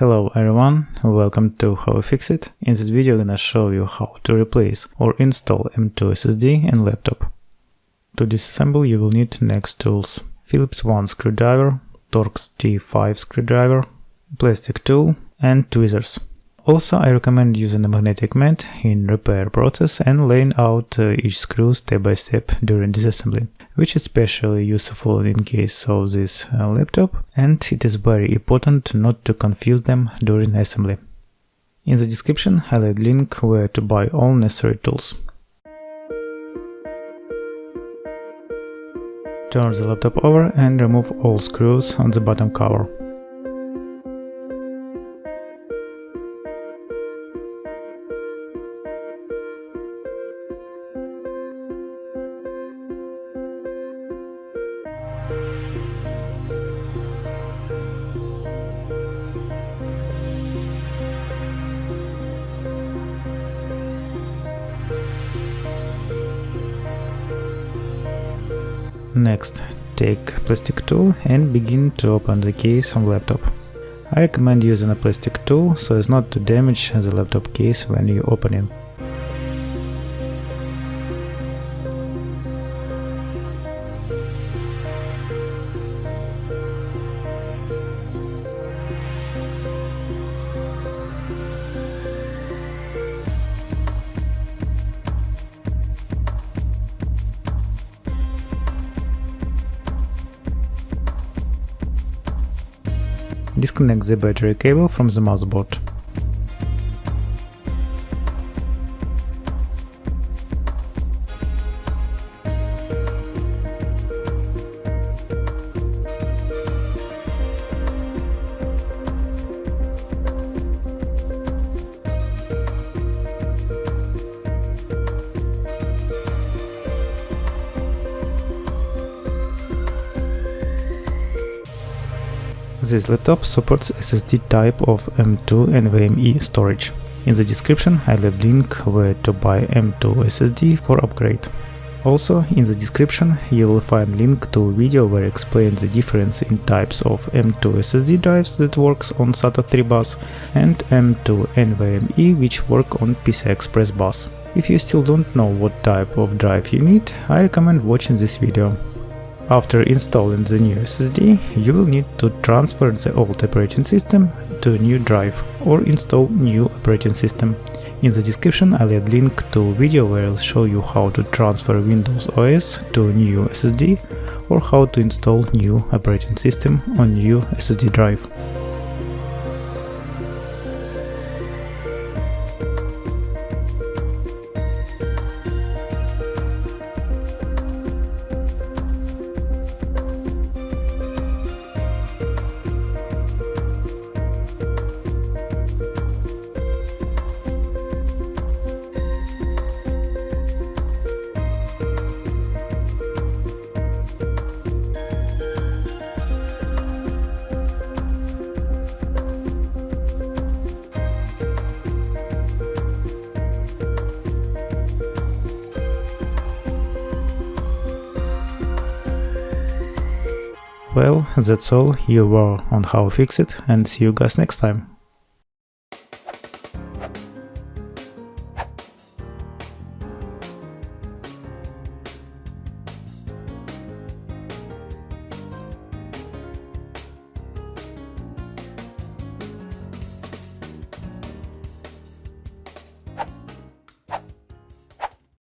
Hello everyone, welcome to How I Fix It. In this video I'm gonna show you how to replace or install M.2 SSD in laptop. To disassemble you will need next tools: Phillips 1 screwdriver, Torx T5 screwdriver, plastic tool and tweezers. Also I recommend using a magnetic mat in repair process and laying out each screw step by step during disassembly, which is especially useful in case of this laptop, and it is very important not to confuse them during assembly. In the description I'll add link where to buy all necessary tools. Turn the laptop over and remove all screws on the bottom cover. Next, take plastic tool and begin to open the case on laptop. I recommend using a plastic tool so as not to damage the laptop case when you open it. Disconnect the battery cable from the motherboard. This laptop supports SSD type of M.2 NVMe storage. In the description I'll leave link where to buy M.2 SSD for upgrade. Also in the description you will find link to a video where I explain the difference in types of M.2 SSD drives that works on SATA 3 bus and M.2 NVMe which work on PCI Express bus. If you still don't know what type of drive you need, I recommend watching this video. After installing the new SSD, you will need to transfer the old operating system to a new drive or install new operating system. In the description I'll add link to a video where I'll show you how to transfer Windows OS to a new SSD or how to install new operating system on new SSD drive. Well, that's all. You were on How I Fix It, and see you guys next time.